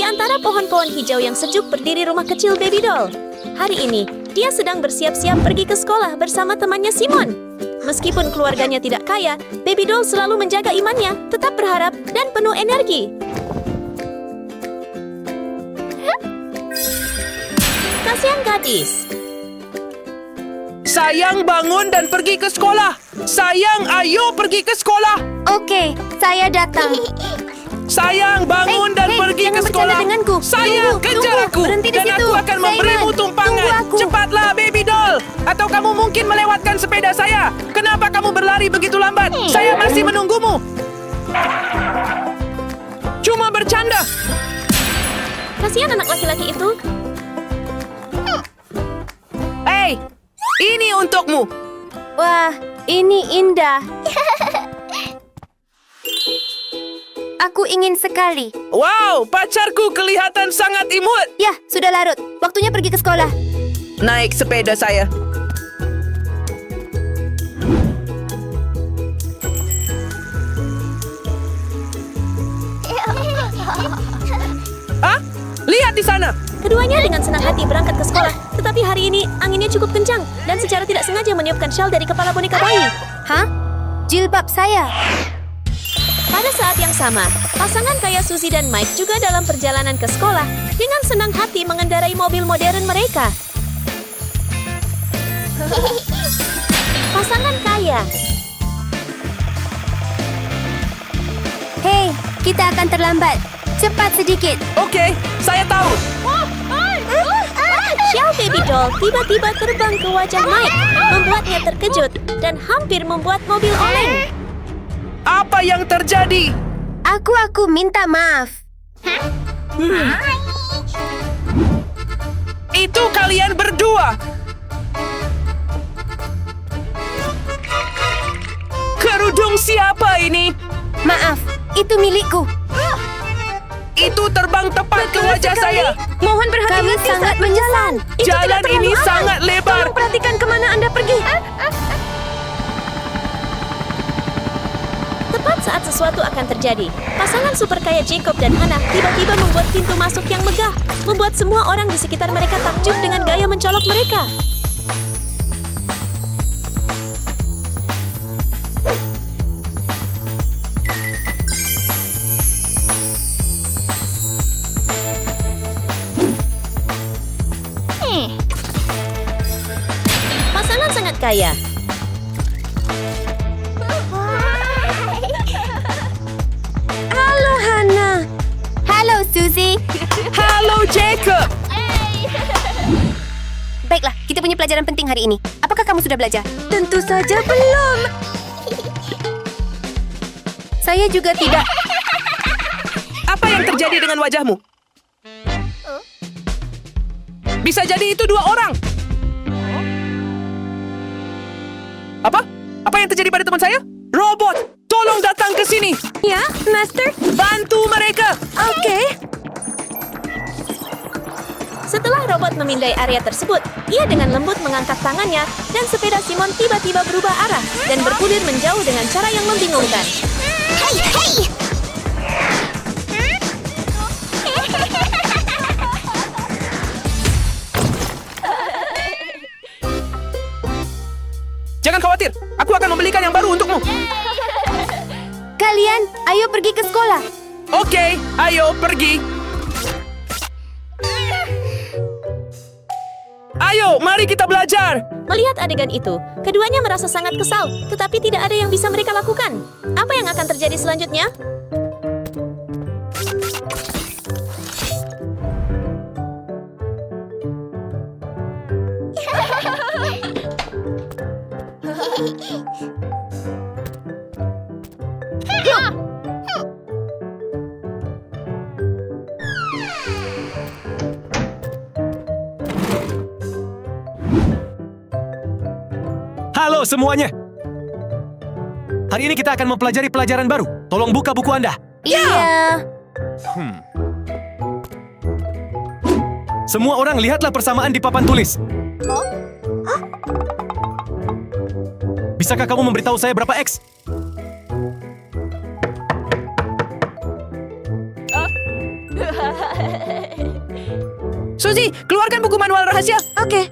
antara pohon-pohon hijau yang sejuk berdiri rumah kecil Baby Doll. Hari ini, dia sedang bersiap-siap pergi ke sekolah bersama temannya Simon. Meskipun keluarganya tidak kaya, Baby Doll selalu menjaga imannya, tetap berharap, dan penuh energi. Kasihan gadis. Sayang, bangun dan pergi ke sekolah. Sayang, ayo pergi ke sekolah. Oke, saya datang. Sayang, bangun dan pergi jangan ke bercanda sekolah. denganku. Sayang, Tunggu, kejar tunggu. aku. Berhenti di Dan situ. aku akan memberimu Simon, tumpangan. tunggu aku. Cepatlah, Baby Doll. Atau kamu mungkin melewatkan sepeda saya. Kenapa kamu berlari begitu lambat? Saya masih menunggumu. Cuma bercanda. Kasihan anak laki-laki itu. Hei, ini untukmu. Wah, ini indah. Aku ingin sekali. Wow, pacarku kelihatan sangat imut. Ya, sudah larut. Waktunya pergi ke sekolah. Naik sepeda saya. Ah, lihat di sana. Keduanya dengan senang hati berangkat ke sekolah. Tetapi hari ini anginnya cukup kencang dan secara tidak sengaja meniupkan shawl dari kepala boneka bayi. Hah? Jilbab saya. Pada saat yang sama, pasangan kaya Suzy dan Mike juga dalam perjalanan ke sekolah dengan senang hati mengendarai mobil modern mereka. Pasangan kaya. Hei, kita akan terlambat. Cepat sedikit. Oke, saya tahu. Shell Baby Doll tiba-tiba terbang ke wajah Mike, membuatnya terkejut dan hampir membuat mobil oleng. Apa yang terjadi? Aku minta maaf. Itu kalian berdua. Kerudung siapa ini? Maaf, itu milikku. Itu terbang tepat ke wajah saya. Mohon Kami berhati-hati sangat saat berjalan. Itu Jalan tidak terlalu ini aman. sangat lebar. Tolong perhatikan kemana Anda pergi. Tepat saat sesuatu akan terjadi, pasangan super kaya Jacob dan Hannah tiba-tiba membuat pintu masuk yang megah, membuat semua orang di sekitar mereka takjub dengan gaya mencolok mereka. Pasangan sangat kaya. Halo, Hannah. Halo, Suzy. Halo, Jacob. Baiklah, kita punya pelajaran penting hari ini. Apakah kamu sudah belajar? Tentu saja belum. Saya juga tidak. Apa yang terjadi dengan wajahmu? Bisa jadi itu dua orang. Apa? Apa yang terjadi pada teman saya? Robot, tolong datang ke sini. Ya, Master. Bantu mereka. Oke. Setelah robot memindai area tersebut, ia dengan lembut mengangkat tangannya dan sepeda Simon tiba-tiba berubah arah dan bergulir menjauh dengan cara yang membingungkan. Jangan khawatir, aku akan membelikan yang baru untukmu. Kalian, ayo pergi ke sekolah. Oke, ayo pergi. Ayo, mari kita belajar. Melihat adegan itu, keduanya merasa sangat kesal, tetapi tidak ada yang bisa mereka lakukan. Apa yang akan terjadi selanjutnya? Halo semuanya. Hari ini kita akan mempelajari pelajaran baru. Tolong buka buku Anda. Iya. Semua orang lihatlah persamaan di papan tulis. Bisakah kamu memberitahu saya berapa X? Suzy, keluarkan buku manual rahasia. Oke.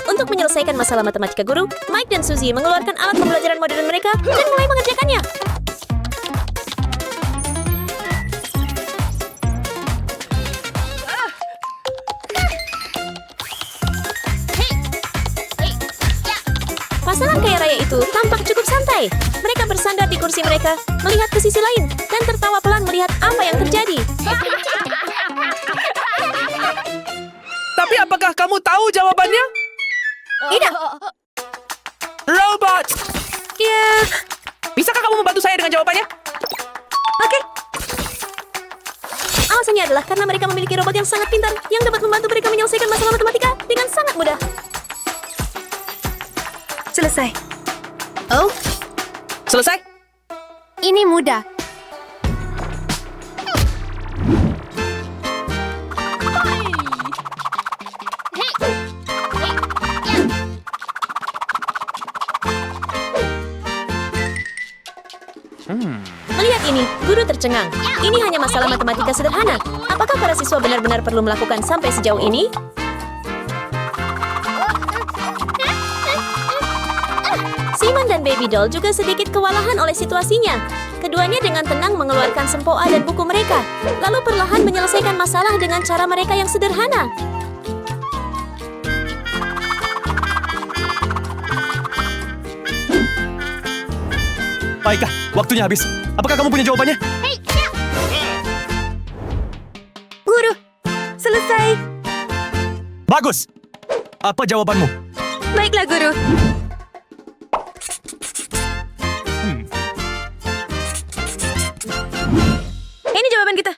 Untuk menyelesaikan masalah matematika guru, Mike dan Suzy mengeluarkan alat pembelajaran modern mereka dan mulai mengerjakannya. Pasangan kaya raya itu tampak cukup santai. Mereka bersandar di kursi mereka, melihat ke sisi lain, dan tertawa pelan melihat apa yang terjadi. Tapi apakah kamu tahu jawabannya? Tidak. Robot! Ya. Bisakah kamu membantu saya dengan jawabannya? Oke. Alasannya adalah karena mereka memiliki robot yang sangat pintar yang dapat membantu mereka menyelesaikan masalah matematika dengan sangat mudah. Selesai. Oh, Selesai? ini mudah. Melihat ini, guru tercengang. Ini hanya masalah matematika sederhana. Apakah para siswa benar-benar perlu melakukan sampai sejauh ini? Simon dan Baby Doll juga sedikit kewalahan oleh situasinya. Keduanya dengan tenang mengeluarkan sempoa dan buku mereka, lalu perlahan menyelesaikan masalah dengan cara mereka yang sederhana. Baiklah, waktunya habis. Apakah kamu punya jawabannya? Guru, selesai. Bagus. Apa jawabanmu? Baiklah, guru. Ini jawaban kita.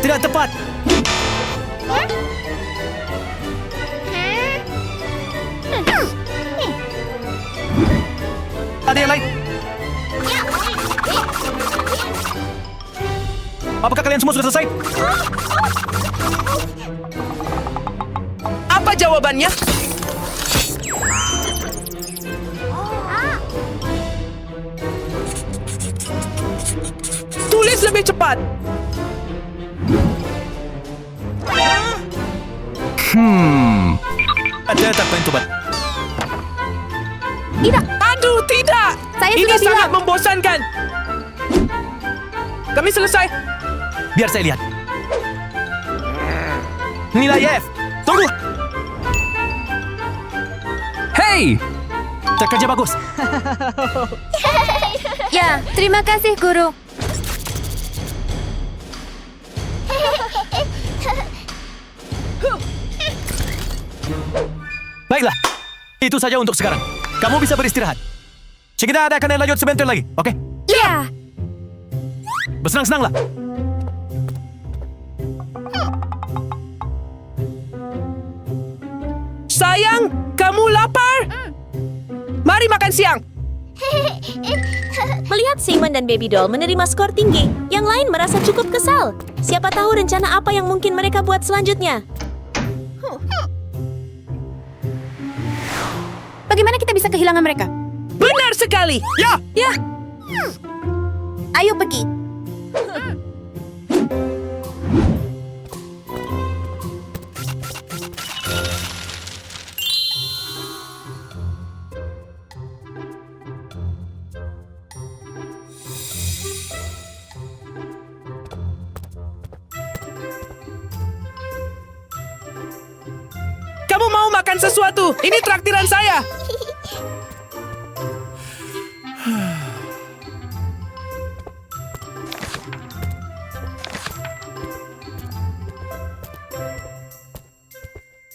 Tidak tepat. Ada yang lain? Apakah kalian semua sudah selesai? Apa jawabannya? Tulis lebih cepat. Ada tak pengen coba? Tidak. Aduh, tidak. Saya Ini sudah sangat bilang. membosankan. Kami selesai. Biar saya lihat. Nilai F. Tunggu. Hey, Kerja bagus. Ya, terima kasih, guru. Baiklah. Itu saja untuk sekarang. Kamu bisa beristirahat. Kita akan lanjut sebentar lagi, oke? Ya. Bersenang-senanglah. sayang, kamu lapar? Mari makan siang. Melihat Simon dan Baby Doll menerima skor tinggi, yang lain merasa cukup kesal. Siapa tahu rencana apa yang mungkin mereka buat selanjutnya. Bagaimana kita bisa kehilangan mereka? Benar sekali. Ya, Ya. Ayo pergi. kamu mau makan sesuatu? Ini traktiran saya.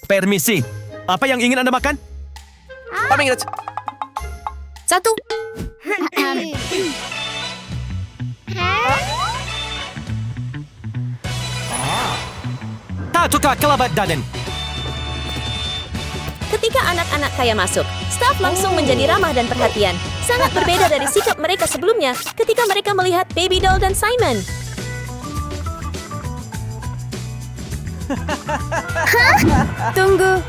Permisi. Apa yang ingin Anda makan? Pamingit. 1. Suka kelabat daden. Ketika anak-anak kaya masuk, staf langsung menjadi ramah dan perhatian. Sangat berbeda dari sikap mereka sebelumnya ketika mereka melihat Baby Doll dan Simon. Tunggu.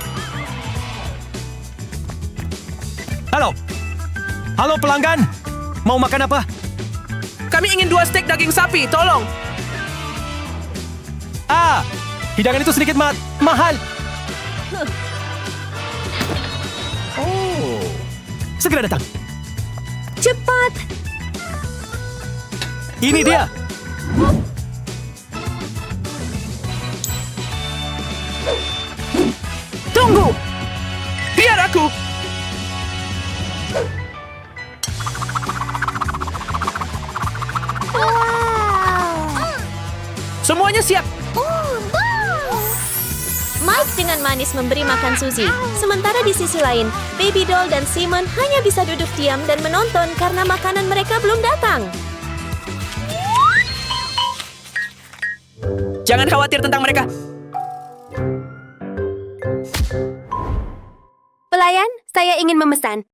Halo? Halo pelanggan? Mau makan apa? Kami ingin 2 stek daging sapi, tolong. Hidangan itu sedikit mahal. Segera datang. Cepat! Ini dia. Tunggu! Biar aku! Semuanya siap. Mike dengan manis memberi makan Suzy. Sementara di sisi lain, Baby Doll dan Simon hanya bisa duduk diam dan menonton karena makanan mereka belum datang. Jangan khawatir tentang mereka. Pelayan, saya ingin memesan.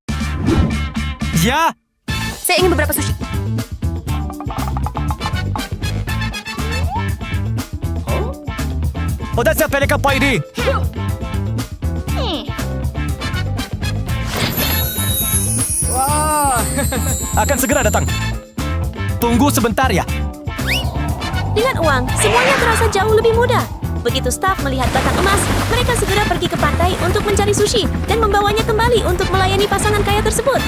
Ya, Saya ingin beberapa sushi. Odasa peleka paidi. Wah, akan segera datang. Tunggu sebentar ya. Dengan uang, semuanya terasa jauh lebih mudah. Begitu staf melihat batang emas, mereka segera pergi ke pantai untuk mencari sushi dan membawanya kembali untuk melayani pasangan kaya tersebut.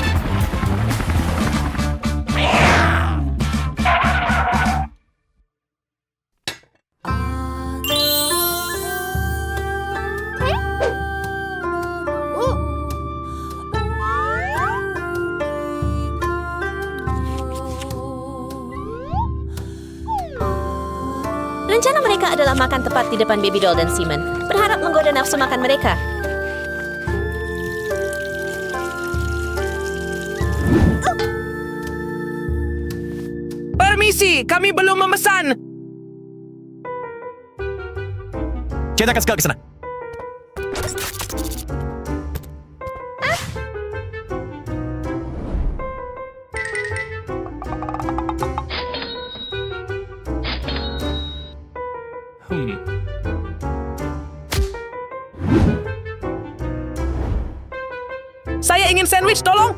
Rencana mereka adalah makan tepat di depan Baby Doll dan Simon, berharap menggoda nafsu makan mereka. Permisi, kami belum memesan. Kita akan segera ke sana. Saya ingin sandwich, tolong.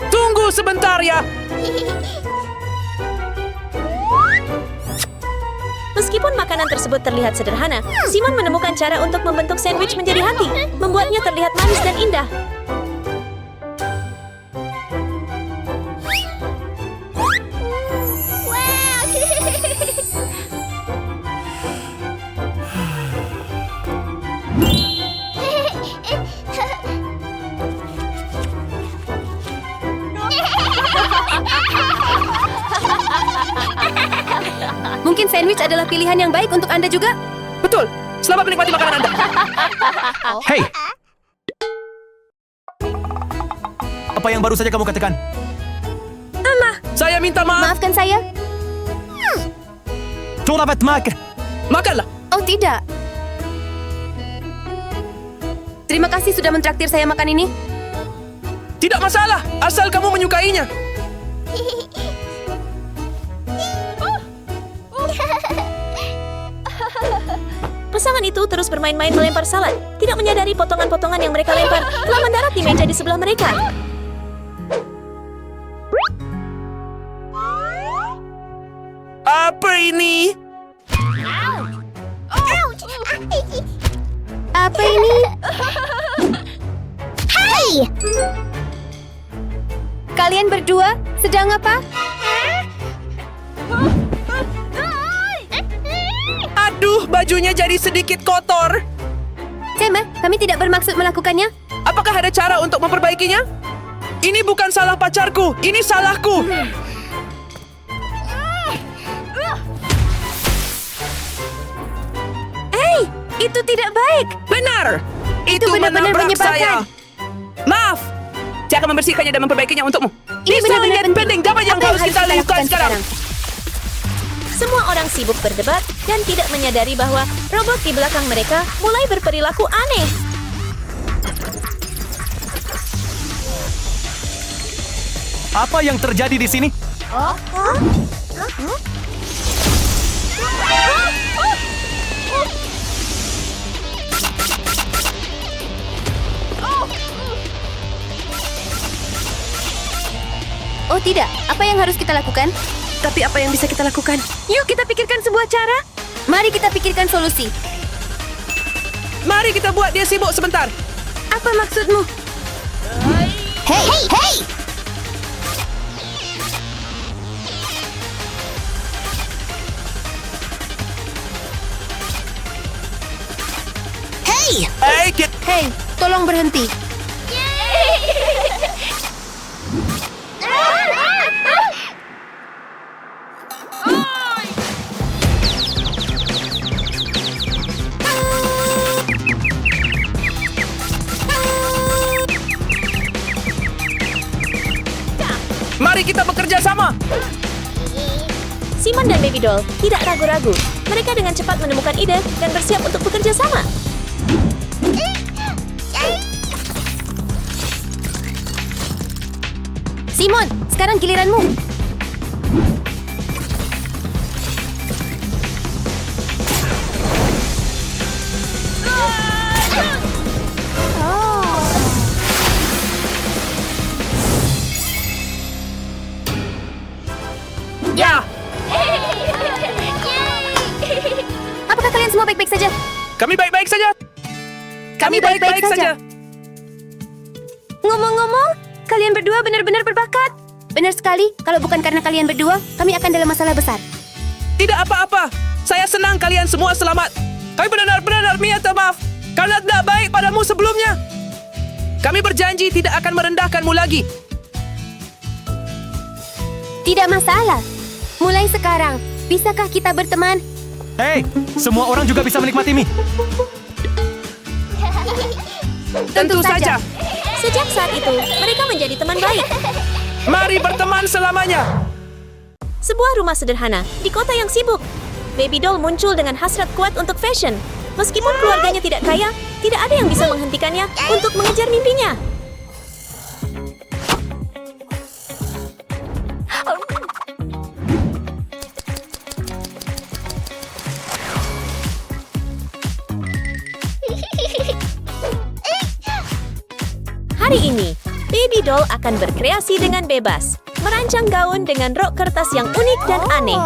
Tunggu sebentar ya. Meskipun makanan tersebut terlihat sederhana, Simon menemukan cara untuk membentuk sandwich menjadi hati, membuatnya terlihat manis dan indah. Mungkin sandwich adalah pilihan yang baik untuk Anda juga? Betul. Selamat menikmati makanan Anda. Hei! Apa yang baru saja kamu katakan? Saya minta maaf. Maafkan saya. Turabat makan. Makanlah. Oh, tidak. Terima kasih sudah mentraktir saya makan ini. Tidak masalah, asal kamu menyukainya. Pasangan itu terus bermain-main melempar salad, tidak menyadari potongan-potongan yang mereka lempar telah mendarat di meja di sebelah mereka. Apa ini? Apa ini? Kalian berdua sedang apa? Aduh, bajunya jadi sedikit kotor. Tema, kami tidak bermaksud melakukannya. Apakah ada cara untuk memperbaikinya? Ini bukan salah pacarku, ini salahku. Hei, itu tidak baik. Benar. Itu benar-benar menabrak menyebalkan. saya. Maaf. Saya akan membersihkannya dan memperbaikinya untukmu. Ini benar-benar penting. Apa yang harus kita lakukan sekarang? Semua orang sibuk berdebat dan tidak menyadari bahwa robot di belakang mereka mulai berperilaku aneh. Apa yang terjadi di sini? Oh tidak, apa yang harus kita lakukan? Tapi apa yang bisa kita lakukan? Yuk kita pikirkan sebuah cara. Mari kita pikirkan solusi. Mari kita buat dia sibuk sebentar. Apa maksudmu? Hey, hey, hey! Hey! Hey, Hey, tolong berhenti. mari kita bekerja sama. Simon dan Baby Doll tidak ragu-ragu. Mereka dengan cepat menemukan ide dan bersiap untuk bekerja sama. Simon, sekarang giliranmu. Ya, Apakah kalian semua baik-baik saja? kami baik-baik saja. Kami baik-baik saja. Ngomong-ngomong, kalian berdua benar-benar berbakat. Benar sekali, kalau bukan karena kalian berdua, kami akan dalam masalah besar. Tidak apa-apa. Saya senang kalian semua selamat. Kami benar-benar minta maaf karena tidak baik padamu sebelumnya. Kami berjanji tidak akan merendahkanmu lagi. Tidak masalah. Mulai sekarang, bisakah kita berteman? Hei, semua orang juga bisa menikmati mie. Tentu saja. Sejak saat itu, mereka menjadi teman baik. Mari berteman selamanya. Sebuah rumah sederhana di kota yang sibuk. Baby Doll muncul dengan hasrat kuat untuk fashion. Meskipun keluarganya tidak kaya, tidak ada yang bisa menghentikannya untuk mengejar mimpinya. Hari ini, Baby Doll akan berkreasi dengan bebas, merancang gaun dengan rok kertas yang unik dan aneh.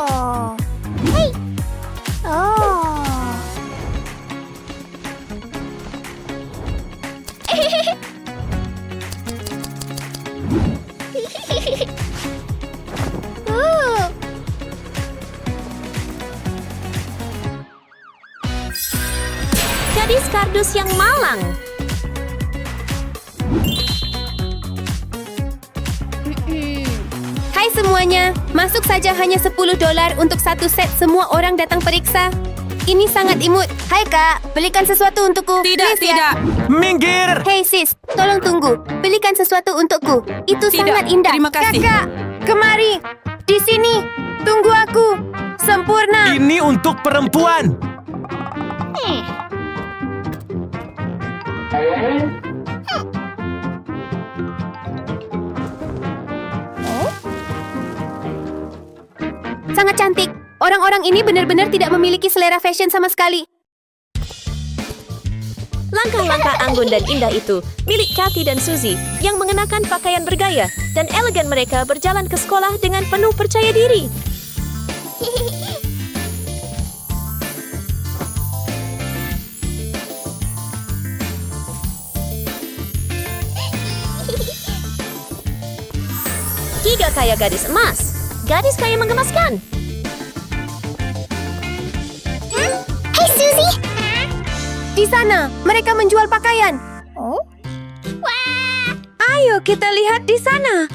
Gadis kardus yang malang. Hai semuanya, masuk saja hanya $10 untuk satu set semua orang datang periksa. Ini sangat imut. Hai kak, belikan sesuatu untukku. Tidak, Please, ya. tidak. Minggir! Hei sis, tolong tunggu. Belikan sesuatu untukku. Itu Tidak, sangat indah. terima kasih. Kakak, kemari. Di sini. Tunggu aku. Sempurna. Ini untuk perempuan. Sangat cantik. Orang-orang ini benar-benar tidak memiliki selera fashion sama sekali. Langkah-langkah anggun dan indah itu milik Kathy dan Suzy yang mengenakan pakaian bergaya dan elegan. Mereka berjalan ke sekolah dengan penuh percaya diri. Tiga kaya gadis emas. Gadis kaya menggemaskan. Hei Suzy. Di sana, mereka menjual pakaian. Ayo kita lihat di sana.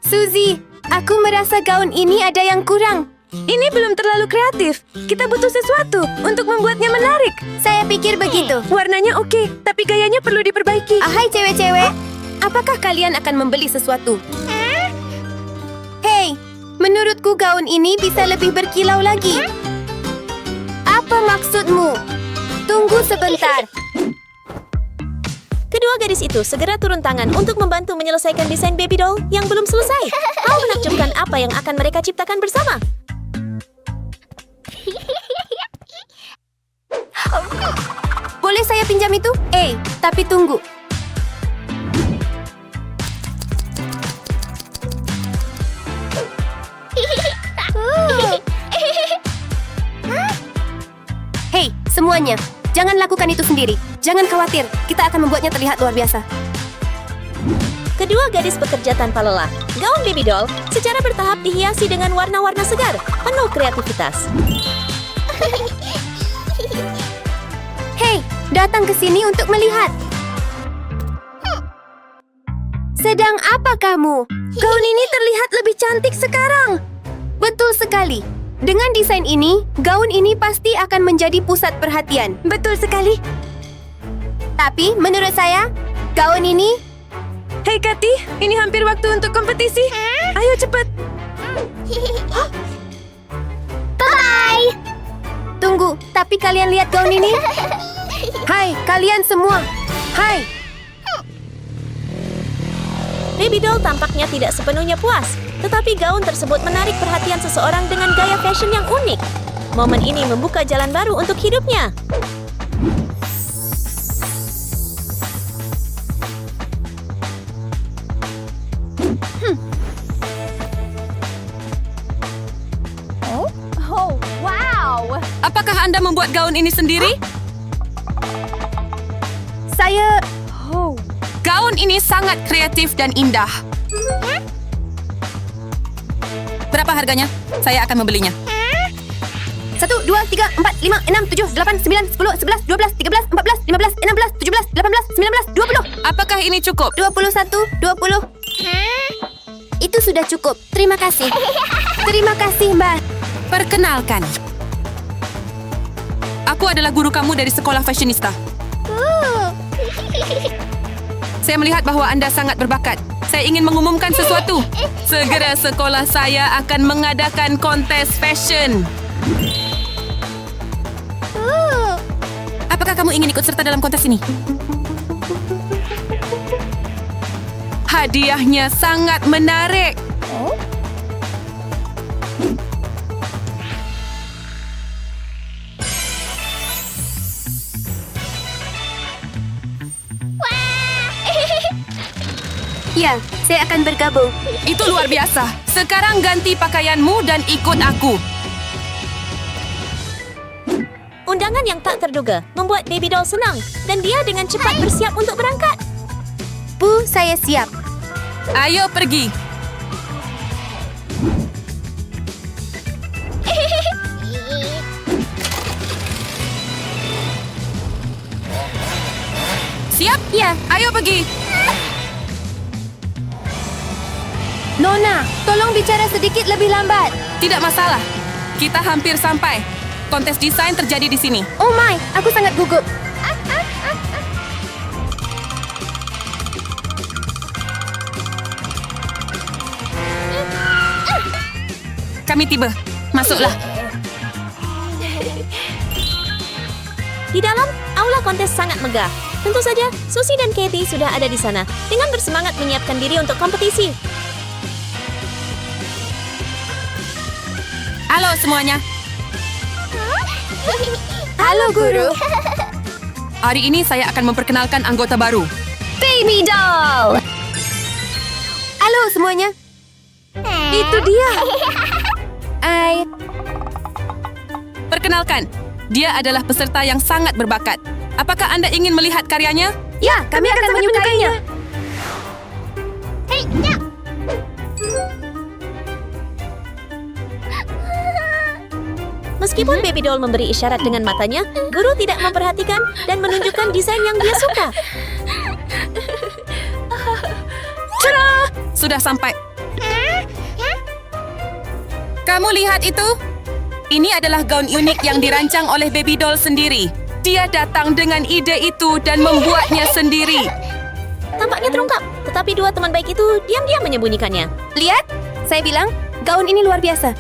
Suzy, aku merasa gaun ini ada yang kurang. Ini belum terlalu kreatif. Kita butuh sesuatu untuk membuatnya menarik. Saya pikir begitu. Warnanya oke, tapi gayanya perlu diperbaiki. Hai cewek-cewek, apakah kalian akan membeli sesuatu? Hei, menurutku gaun ini bisa lebih berkilau lagi. Apa maksudmu? Tunggu sebentar. Kedua gadis itu segera turun tangan untuk membantu menyelesaikan desain baby doll yang belum selesai. Hal menakjubkan apa yang akan mereka ciptakan bersama. Boleh saya pinjam itu? Tapi tunggu. Hei, semuanya. Jangan lakukan itu sendiri. Jangan khawatir, kita akan membuatnya terlihat luar biasa. Kedua gadis bekerja tanpa lelah. Gaun baby doll secara bertahap dihiasi dengan warna-warna segar, penuh kreativitas. Hei, datang ke sini untuk melihat. Sedang apa kamu? Gaun ini terlihat lebih cantik sekarang. Betul sekali. Dengan desain ini, gaun ini pasti akan menjadi pusat perhatian. Betul sekali. Tapi menurut saya, gaun ini... Hei Kathy, ini hampir waktu untuk kompetisi. Ayo cepat. Bye! Tunggu, tapi kalian lihat gaun ini? Hai, kalian semua. Hai! Baby doll tampaknya tidak sepenuhnya puas, tetapi gaun tersebut menarik perhatian seseorang dengan gaya fashion yang unik. Momen ini membuka jalan baru untuk hidupnya. Apakah Anda membuat gaun ini sendiri? Saya... Gaun ini sangat kreatif dan indah. Berapa harganya? Saya akan membelinya. 1, 2, 3, 4, 5, 6, 7, 8, 9, 10, 11, 12, 13, 14, 15, 16, 17, 18, 19, 20. Apakah ini cukup? 21, 20. Itu sudah cukup. Terima kasih. Terima kasih, Mbak. Perkenalkan. Aku adalah guru kamu dari sekolah fashionista. Saya melihat bahwa Anda sangat berbakat. Saya ingin mengumumkan sesuatu. Segera sekolah saya akan mengadakan kontes fashion. Apakah kamu ingin ikut serta dalam kontes ini? Hadiahnya sangat menarik. Ya, saya akan bergabung. Itu luar biasa. Sekarang ganti pakaianmu dan ikut aku. Undangan yang tak terduga membuat baby doll senang dan dia dengan cepat bersiap untuk berangkat. Bu, saya siap. Ayo pergi. Siap? Ya. Ayo pergi. Nona, tolong bicara sedikit lebih lambat. Tidak masalah. Kita hampir sampai. Kontes desain terjadi di sini. Oh my, aku sangat gugup. Kami tiba. Masuklah. Di dalam, aula kontes sangat megah. Tentu saja, Susie dan Katie sudah ada di sana dengan bersemangat menyiapkan diri untuk kompetisi. Halo semuanya. Halo, Guru. Hari ini saya akan memperkenalkan anggota baru. Baby doll. Halo semuanya. Itu dia. Perkenalkan, dia adalah peserta yang sangat berbakat. Apakah Anda ingin melihat karyanya? Ya, kami akan menyukainya. Meskipun baby doll memberi isyarat dengan matanya, guru tidak memperhatikan dan menunjukkan desain yang dia suka. Sudah sampai. Kamu lihat itu? Ini adalah gaun unik yang dirancang oleh baby doll sendiri. Dia datang dengan ide itu dan membuatnya sendiri. Tampaknya terungkap, tetapi dua teman baik itu diam-diam menyembunyikannya. Lihat, saya bilang, gaun ini luar biasa.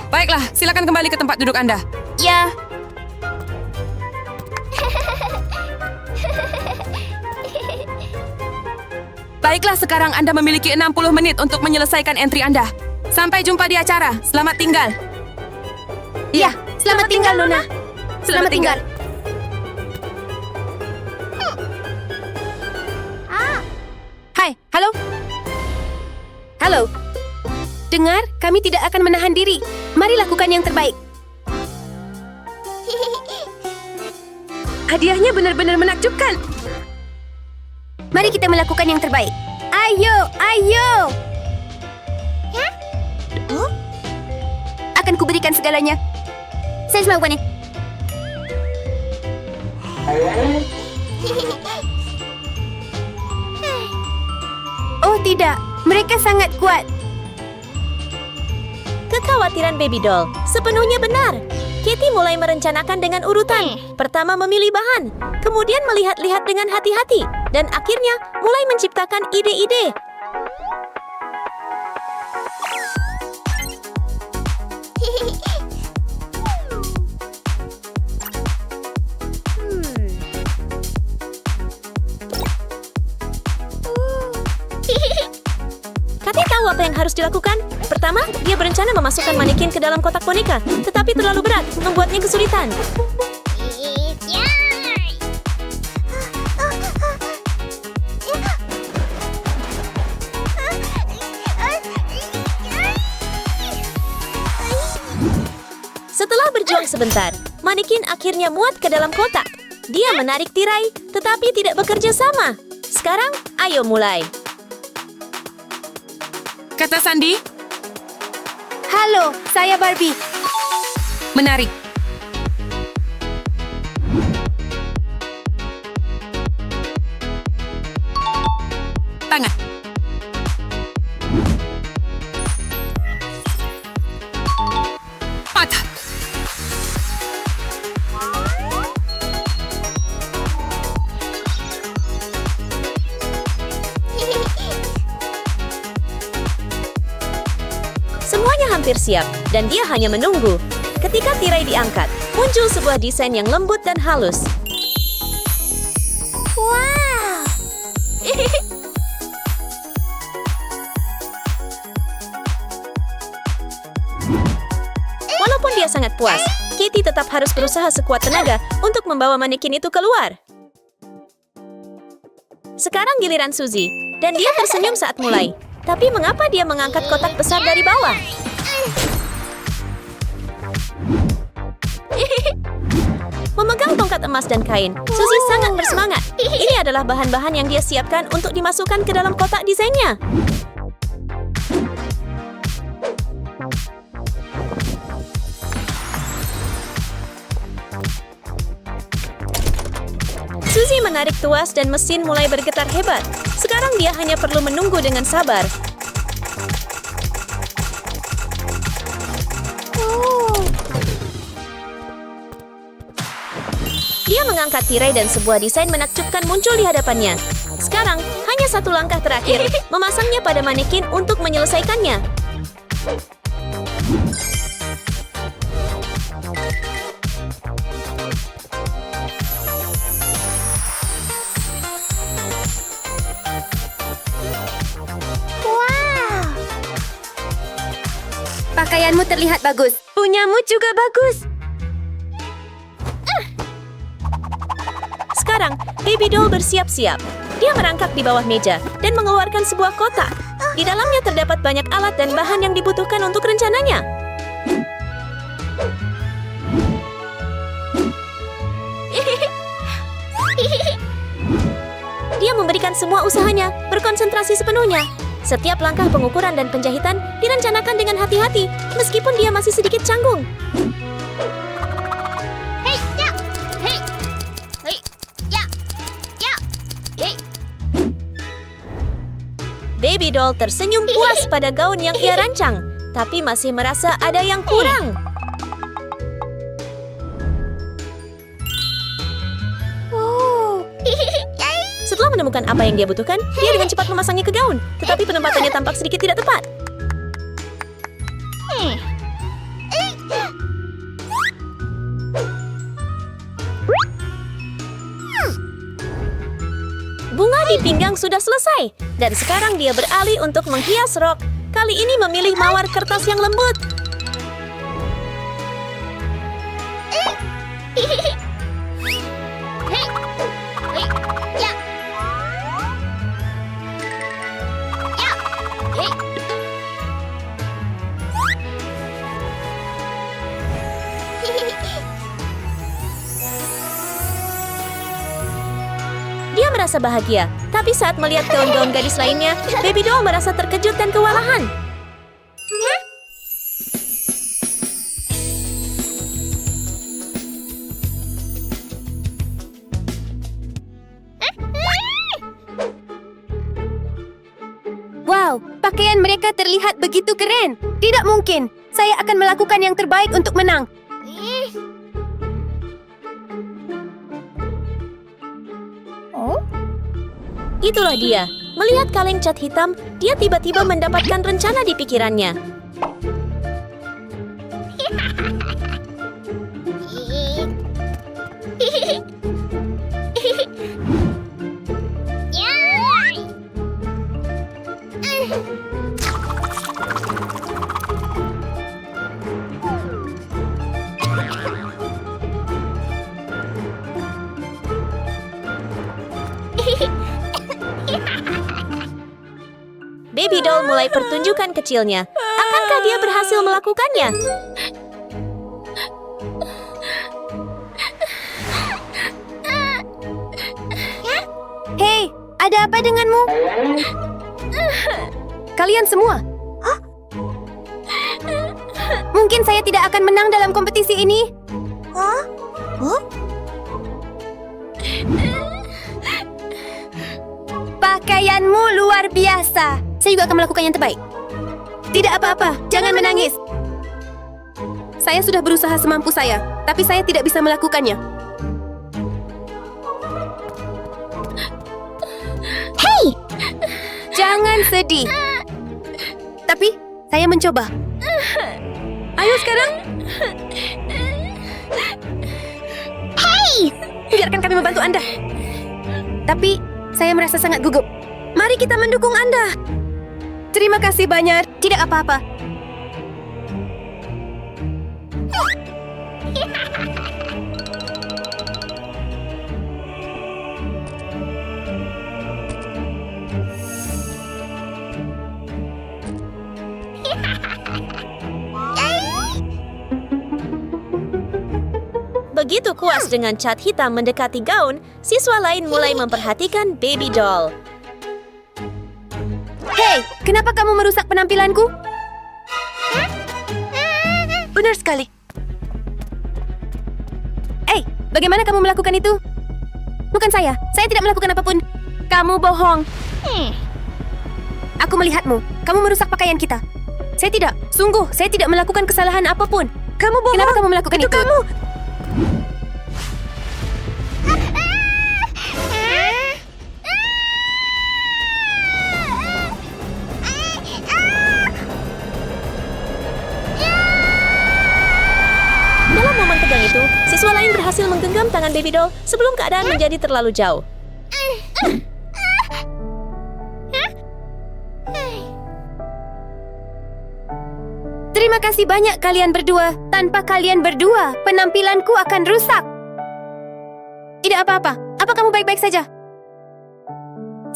Baiklah, silakan kembali ke tempat duduk Anda. Ya, Baiklah, sekarang Anda memiliki 60 menit untuk menyelesaikan entry Anda. Sampai jumpa di acara. Selamat tinggal. Ya, selamat tinggal, Nona. Selamat tinggal. Hai, halo? Halo. Dengar, kami tidak akan menahan diri. Mari lakukan yang terbaik. Hadiahnya benar-benar menakjubkan. Mari kita melakukan yang terbaik. Ayo, ayo. Akan kuberikan segalanya. Saya melakukannya. Oh tidak, mereka sangat kuat. Kekhawatiran Baby Doll sepenuhnya benar. Katie mulai merencanakan dengan urutan. Pertama memilih bahan, kemudian melihat-lihat dengan hati-hati, dan akhirnya mulai menciptakan ide-ide. Katie tahu apa yang harus dilakukan. Pertama, dia berencana memasukkan manekin ke dalam kotak boneka, tetapi terlalu berat, membuatnya kesulitan. Setelah berjuang sebentar, manekin akhirnya muat ke dalam kotak. Dia menarik tirai, tetapi tidak bekerja sama. Sekarang, ayo mulai. Kata Sandy, Halo, saya Barbie. menarik. Tangan. Mata. Semuanya hampir siap, dan dia hanya menunggu. Ketika tirai diangkat, muncul sebuah desain yang lembut dan halus. Wow! Walaupun dia sangat puas, Katie tetap harus berusaha sekuat tenaga untuk membawa manekin itu keluar. Sekarang giliran Suzy, dan dia tersenyum saat mulai. Tapi mengapa dia mengangkat kotak besar dari bawah? Memegang tongkat emas dan kain, Suzy sangat bersemangat. Ini adalah bahan-bahan yang dia siapkan untuk dimasukkan ke dalam kotak desainnya. Suzy menarik tuas dan mesin mulai bergetar hebat. Sekarang dia hanya perlu menunggu dengan sabar. Dia mengangkat tirai dan sebuah desain menakjubkan muncul di hadapannya. Sekarang, hanya satu langkah terakhir, memasangnya pada manekin untuk menyelesaikannya. Pakaianmu terlihat bagus. Punyamu juga bagus. Sekarang, Baby Doll bersiap-siap. Dia merangkak di bawah meja dan mengeluarkan sebuah kotak. Di dalamnya terdapat banyak alat dan bahan yang dibutuhkan untuk rencananya. Dia memberikan semua usahanya, berkonsentrasi sepenuhnya. Setiap langkah pengukuran dan penjahitan direncanakan dengan hati-hati, meskipun dia masih sedikit canggung. Baby Doll tersenyum puas pada gaun yang ia rancang, tapi masih merasa ada yang kurang. Setelah menemukan apa yang dia butuhkan, dia dengan cepat memasangnya ke gaun, tetapi penempatannya tampak sedikit tidak tepat. Bunga di Kini pinggang sudah selesai, dan sekarang dia beralih untuk menghias rok. Kali ini memilih mawar kertas yang lembut. Dia merasa bahagia, tapi saat melihat gaun-gaun gadis lainnya, Baby Doll merasa terkejut dan kewalahan. Wow, pakaian mereka terlihat begitu keren. Tidak mungkin. Saya akan melakukan yang terbaik untuk menang. Itulah dia. Melihat kaleng cat hitam, dia tiba-tiba mendapatkan rencana di pikirannya. Baby Doll mulai pertunjukan kecilnya. Akankah dia berhasil melakukannya? Hei, ada apa denganmu? Kalian semua? Mungkin saya tidak akan menang dalam kompetisi ini. Pakaianmu luar biasa. Saya juga akan melakukan yang terbaik. Tidak apa-apa, jangan menangis. Saya sudah berusaha semampu saya, tapi saya tidak bisa melakukannya. Hei! Jangan sedih. Tapi, saya mencoba. Ayo sekarang. Hei! Biarkan kami membantu Anda. Tapi, saya merasa sangat gugup. Mari kita mendukung Anda. Terima kasih banyak. Tidak apa-apa. Begitu puas dengan cat hitam mendekati gaun, siswa lain mulai memperhatikan Baby Doll. Hei, kenapa kamu merusak penampilanku? Benar sekali. Bagaimana kamu melakukan itu? Bukan saya tidak melakukan apapun. Kamu bohong. Aku melihatmu, kamu merusak pakaian kita. Saya tidak, sungguh, saya tidak melakukan kesalahan apapun. Kamu bohong. Kenapa kamu melakukan itu? Kamu. Dalam momen tegang itu, siswa lain berhasil menggenggam tangan Baby Doll sebelum keadaan menjadi terlalu jauh. Terima kasih banyak kalian berdua. Tanpa kalian berdua, penampilanku akan rusak. Tidak apa-apa. Apa kamu baik-baik saja?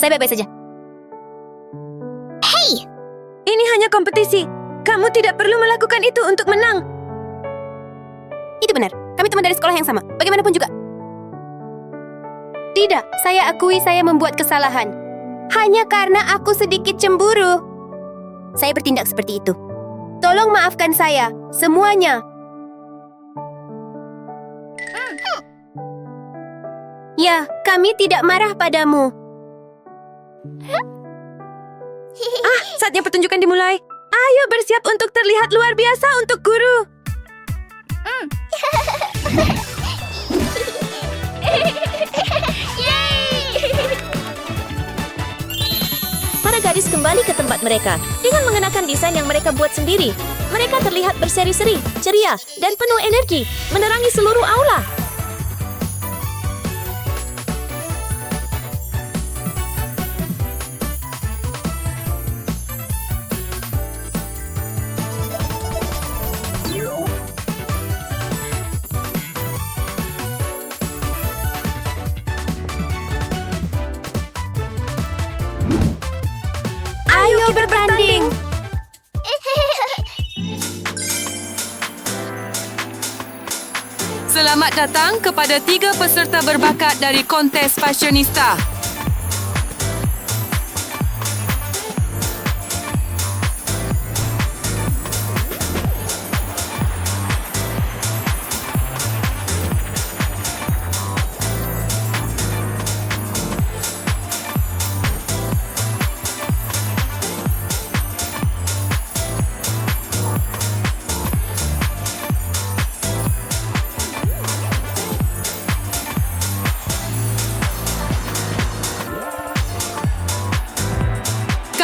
Saya baik-baik saja. Hei! Ini hanya kompetisi. Kamu tidak perlu melakukan itu untuk menang. Itu benar. Kami teman dari sekolah yang sama. Bagaimanapun juga. Tidak, saya akui saya membuat kesalahan. Hanya karena aku sedikit cemburu. Saya bertindak seperti itu. Tolong maafkan saya, semuanya. Ya, kami tidak marah padamu. Saatnya pertunjukan dimulai. Ayo bersiap untuk terlihat luar biasa untuk guru. Para gadis kembali ke tempat mereka dengan mengenakan desain yang mereka buat sendiri. Mereka terlihat berseri-seri, ceria, dan penuh energi, menerangi seluruh aula. bertanding. Selamat datang kepada 3 peserta berbakat dari kontes fashionista.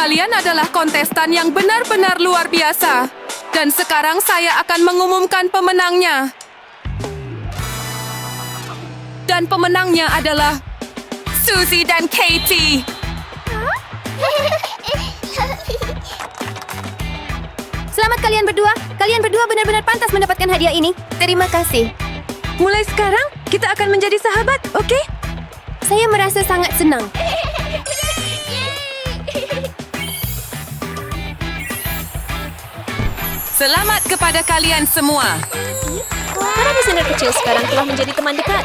Kalian adalah kontestan yang benar-benar luar biasa. Dan sekarang saya akan mengumumkan pemenangnya. Dan pemenangnya adalah Suzy dan Katie. Selamat kalian berdua. Kalian berdua benar-benar pantas mendapatkan hadiah ini. Terima kasih. Mulai sekarang, kita akan menjadi sahabat, oke? Saya merasa sangat senang. Selamat kepada kalian semua. Para desainer kecil sekarang telah menjadi teman dekat.